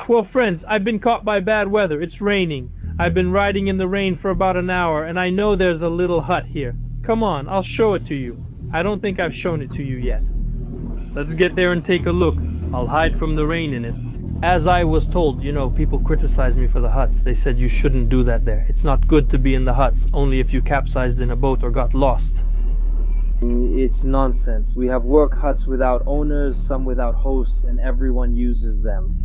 Well, friends, I've been caught by bad weather. It's raining. I've been riding in the rain for about an hour, and I know there's a little hut here. Come on, I'll show it to you. I don't think I've shown it to you yet. Let's get there and take a look. I'll hide from the rain in it. As I was told, you know, people criticize me for the huts. They said you shouldn't do that there. It's not good to be in the huts, only if you capsized in a boat or got lost. It's nonsense. We have work huts without owners, some without hosts, and everyone uses them.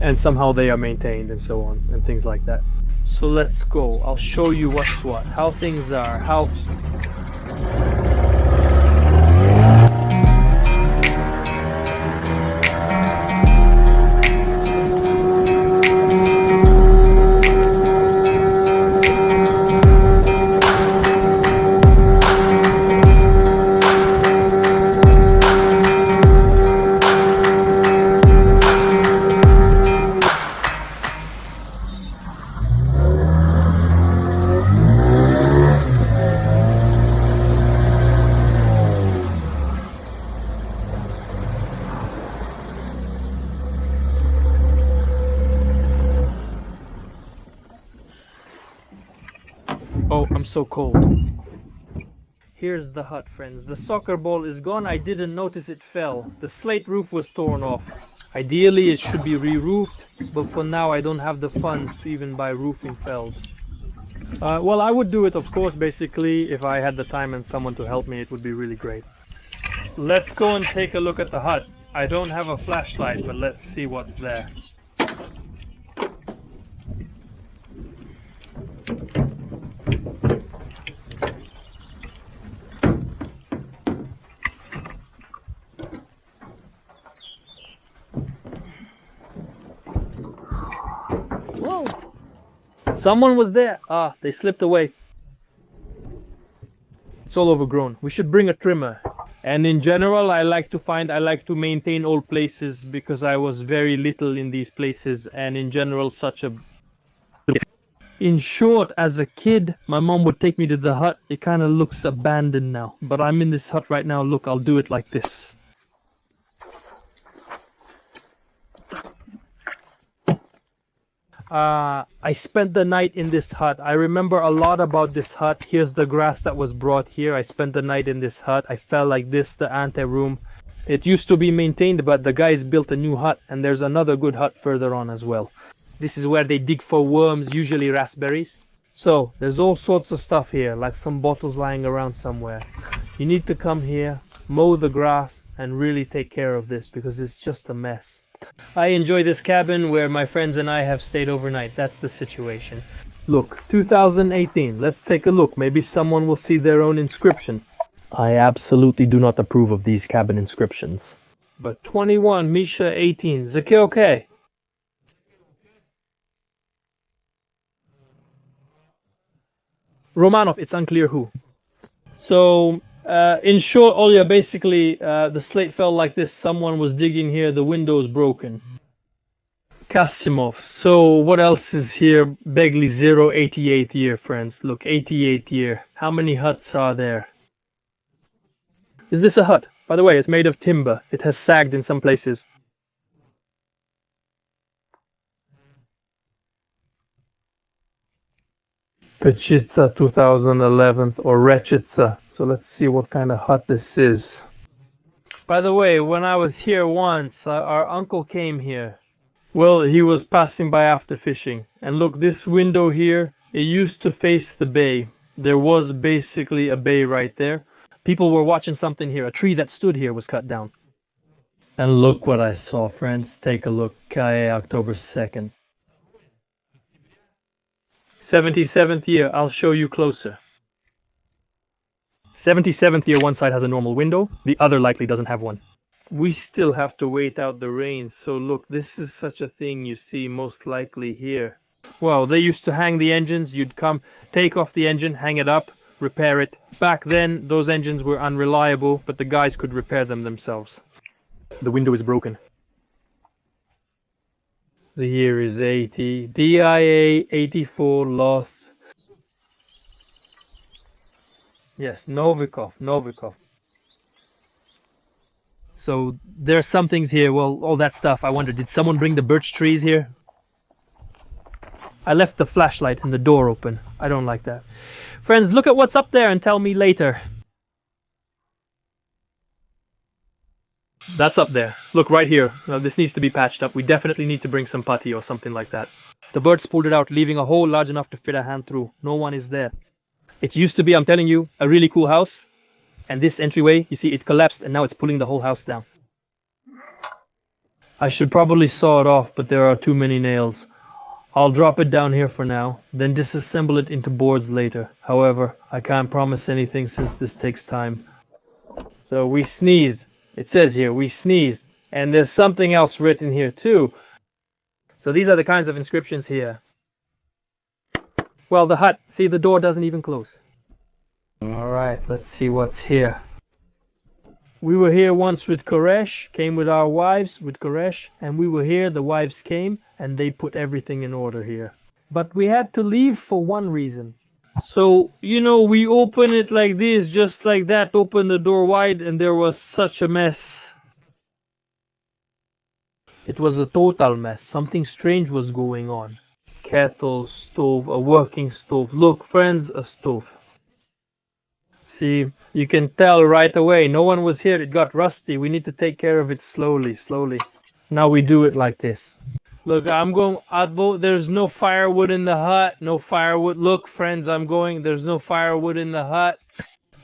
And somehow they are maintained and so on, and things like that. So let's go. I'll show you what's what, how things are, how... Oh, I'm so cold. Here's the hut, friends. The soccer ball is gone. I didn't notice it fell. The slate roof was torn off. Ideally, it should be re-roofed, but for now I don't have the funds to even buy roofing felt. Well, I would do it, of course, basically. If I had the time and someone to help me, it would be really great. Let's go and take a look at the hut. I don't have a flashlight, but let's see what's there. Whoa! Someone was there! Ah, they slipped away. It's all overgrown. We should bring a trimmer. And in general, I like to maintain old places because I was very little in these places, and in general, in short, as a kid, my mom would take me to the hut. It kind of looks abandoned now, but I'm in this hut right now. Look, I'll do it like this. I spent the night in this hut. I remember a lot about this hut. Here's the grass that was brought here. I spent the night in this hut. I felt like this, the ante-room. It used to be maintained, but the guys built a new hut, and there's another good hut further on as well. This is where they dig for worms, usually raspberries. So, there's all sorts of stuff here, like some bottles lying around somewhere. You need to come here, mow the grass, and really take care of this because it's just a mess. I enjoy this cabin where my friends and I have stayed overnight. That's the situation. Look, 2018. Let's take a look. Maybe someone will see their own inscription. I absolutely do not approve of these cabin inscriptions. But 21, Misha 18. Zaki okay? Romanov, it's unclear who. So, in short, Olya, basically, the slate fell like this. Someone was digging here, the window's broken. Kasimov. So, what else is here? Begley 088th year, friends. Look, 88th year. How many huts are there? Is this a hut? By the way, it's made of timber. It has sagged in some places. Pechitsa 2011 or Rechitsa. So let's see what kind of hut this is. By the way, when I was here once, our uncle came here. Well, he was passing by after fishing. And look, this window here, it used to face the bay. There was basically a bay right there. People were watching something here. A tree that stood here was cut down. And look what I saw, friends. Take a look. Kaye, October 2nd. 77th year, I'll show you closer. 77th year, one side has a normal window, the other likely doesn't have one. We still have to wait out the rain, so look, this is such a thing you see most likely here. Well, they used to hang the engines. You'd come, take off the engine, hang it up, repair it. Back then, those engines were unreliable, but the guys could repair them themselves. The window is broken. The year is 80. DIA 84 loss. Yes, Novikov. So there's some things here. Well, all that stuff. I wonder, did someone bring the birch trees here? I left the flashlight and the door open. I don't like that. Friends, look at what's up there and tell me later. That's up there. Look right here. Now, this needs to be patched up. We definitely need to bring some putty or something like that. The birds pulled it out, leaving a hole large enough to fit a hand through. No one is there. It used to be, I'm telling you, a really cool house. And this entryway, you see, it collapsed and now it's pulling the whole house down. I should probably saw it off, but there are too many nails. I'll drop it down here for now, then disassemble it into boards later. However, I can't promise anything since this takes time. So we sneezed. It says here, we sneezed. And there's something else written here too. So these are the kinds of inscriptions here. Well, the hut, see, the door doesn't even close. Alright, let's see what's here. We were here once with Koresh, came with our wives, with Koresh, and we were here, the wives came, and they put everything in order here. But we had to leave for one reason. So, you know, we open it like this, just like that, open the door wide, and there was such a mess. It was a total mess. Something strange was going on. Kettle, stove, a working stove. Look, friends, a stove. See, you can tell right away. No one was here. It got rusty. We need to take care of it slowly, slowly. Now we do it like this. Look, I'm going out. There's no firewood in the hut. No firewood. Look, friends, I'm going. There's no firewood in the hut.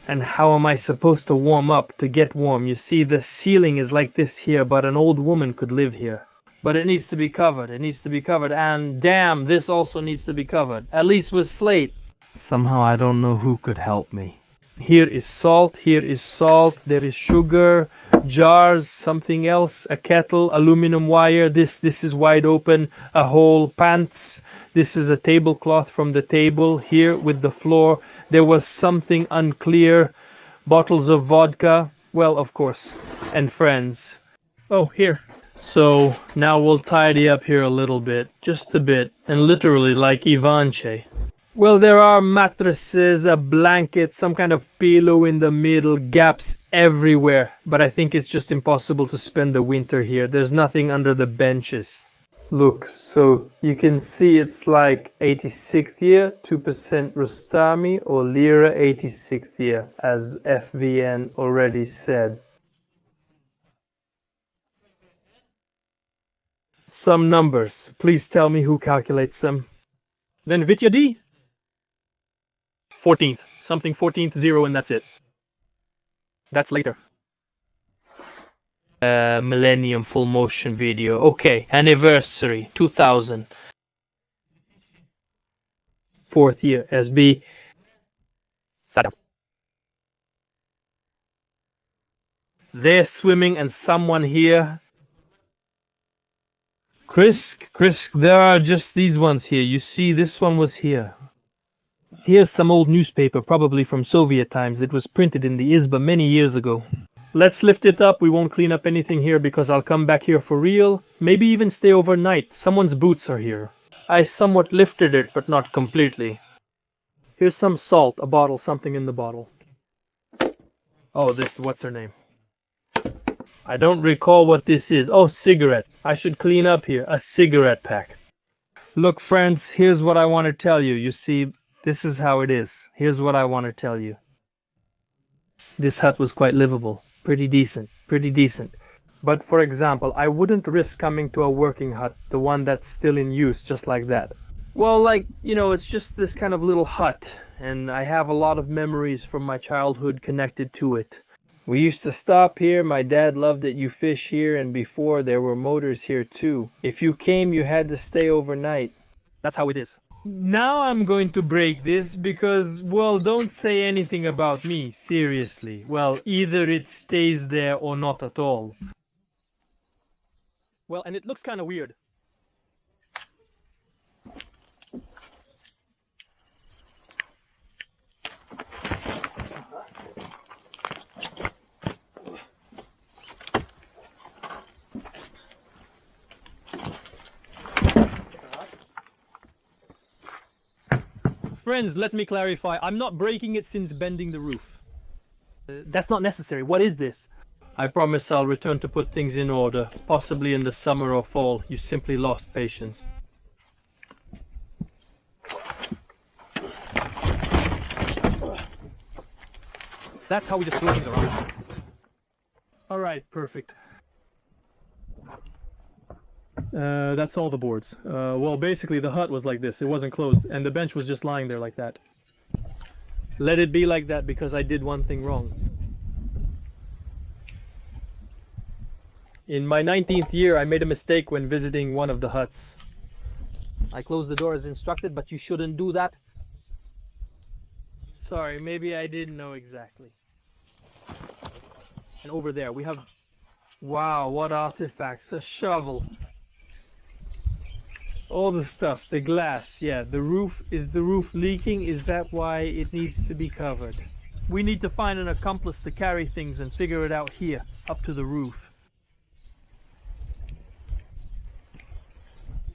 And how am I supposed to warm up, to get warm? You see, the ceiling is like this here, but an old woman could live here. But it needs to be covered. It needs to be covered. And damn, this also needs to be covered. At least with slate. Somehow I don't know who could help me. Here is salt. Here is salt. There is sugar. Jars. Something else. A kettle. Aluminum wire. This is wide open. A hole. Pants. This is a tablecloth from the table. Here with the floor. There was something unclear. Bottles of vodka. Well, of course. And friends. Oh, here. So now we'll tidy up here a little bit, just a bit, and literally like Ivanche. Well, there are mattresses, a blanket, some kind of pillow in the middle, gaps everywhere. But I think it's just impossible to spend the winter here. There's nothing under the benches. Look, so you can see it's like 86th year, 2% Rustami, or Lira 86th year, as FVN already said. Some numbers. Please tell me who calculates them. Then Vitya D? 14th. Something 14th, 0, and that's it. That's later. Millennium full motion video. Okay, anniversary, 2000. 4th year, SB. Sat down. They're swimming and someone here. Chris, there are just these ones here. You see, this one was here. Here's some old newspaper, probably from Soviet times. It was printed in the Izba many years ago. Let's lift it up. We won't clean up anything here because I'll come back here for real. Maybe even stay overnight. Someone's boots are here. I somewhat lifted it, but not completely. Here's some salt, a bottle, something in the bottle. Oh, what's her name? I don't recall what this is. Oh, cigarettes. I should clean up here. A cigarette pack. Look, friends, here's what I want to tell you. You see, this is how it is. Here's what I want to tell you. This hut was quite livable. Pretty decent. Pretty decent. But for example, I wouldn't risk coming to a working hut, the one that's still in use, just like that. Well, like, you know, it's just this kind of little hut, and I have a lot of memories from my childhood connected to it. We used to stop here. My dad loved that you fish here, and before there were motors here too. If you came, you had to stay overnight. That's how it is. Now I'm going to break this because, well, don't say anything about me, seriously. Well, either it stays there or not at all. Well, and it looks kind of weird. Friends, let me clarify. I'm not breaking it since bending the roof. That's not necessary. What is this? I promise I'll return to put things in order, possibly in the summer or fall. You simply lost patience. That's how we just throw things around. Alright, perfect. That's all the boards. Well, basically the hut was like this. It wasn't closed, and the bench was just lying there like that. Let it be like that because I did one thing wrong. In my 19th year, I made a mistake when visiting one of the huts. I closed the door as instructed, but you shouldn't do that. Sorry, maybe I didn't know exactly. And over there we have... Wow, what artifacts! A shovel! All the stuff, the glass, yeah, the roof. Is the roof leaking? Is that why it needs to be covered? We need to find an accomplice to carry things and figure it out here, up to the roof.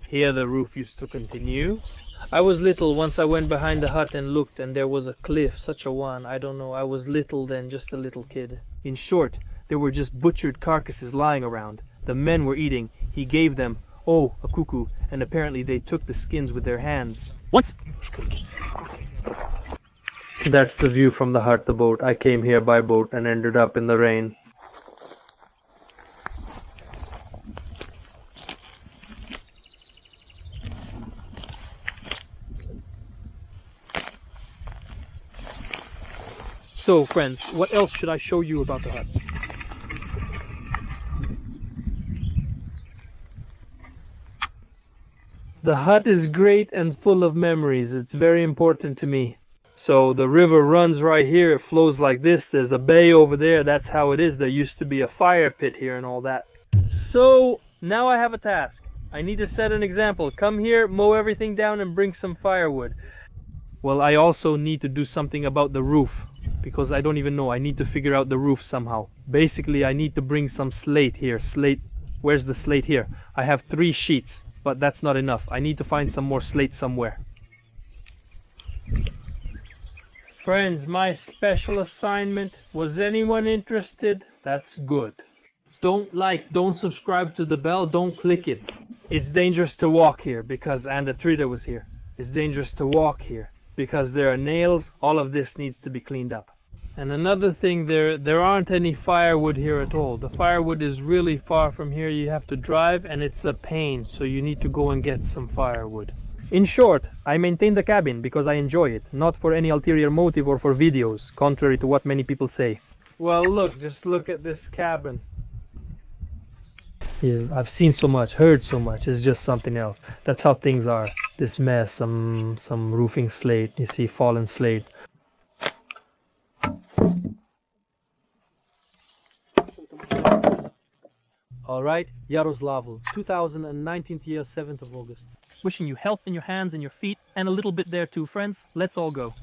Here the roof used to continue. I was little once I went behind the hut and looked, and there was a cliff, such a one, I don't know, I was little then, just a little kid. In short, there were just butchered carcasses lying around. The men were eating. He gave them, oh, a cuckoo, and apparently they took the skins with their hands. Once. That's the view from the hut, the boat. I came here by boat and ended up in the rain. So, friends, what else should I show you about the hut? The hut is great and full of memories. It's very important to me. So the river runs right here. It flows like this. There's a bay over there. That's how it is. There used to be a fire pit here and all that. So now I have a task. I need to set an example. Come here, mow everything down and bring some firewood. Well, I also need to do something about the roof, because I don't even know. I need to figure out the roof somehow. Basically, I need to bring some slate here. Slate. Where's the slate here? I have 3 sheets, but that's not enough. I need to find some more slate somewhere. Friends, my special assignment. Was anyone interested? That's good. Don't subscribe to the bell, don't click it. It's dangerous to walk here because Andatrida was here. It's dangerous to walk here because there are nails. All of this needs to be cleaned up. And another thing, there aren't any firewood here at all. The firewood is really far from here. You have to drive and it's a pain, so you need to go and get some firewood. In short, I maintain the cabin because I enjoy it, not for any ulterior motive or for videos, contrary to what many people say. Well, look, just look at this cabin. Yeah, I've seen so much, heard so much, it's just something else. That's how things are. This mess, some roofing slate, you see, fallen slate. Alright, Yaroslavl, 2019th year, 7th of August. Wishing you health in your hands and your feet, and a little bit there too, friends. Let's all go.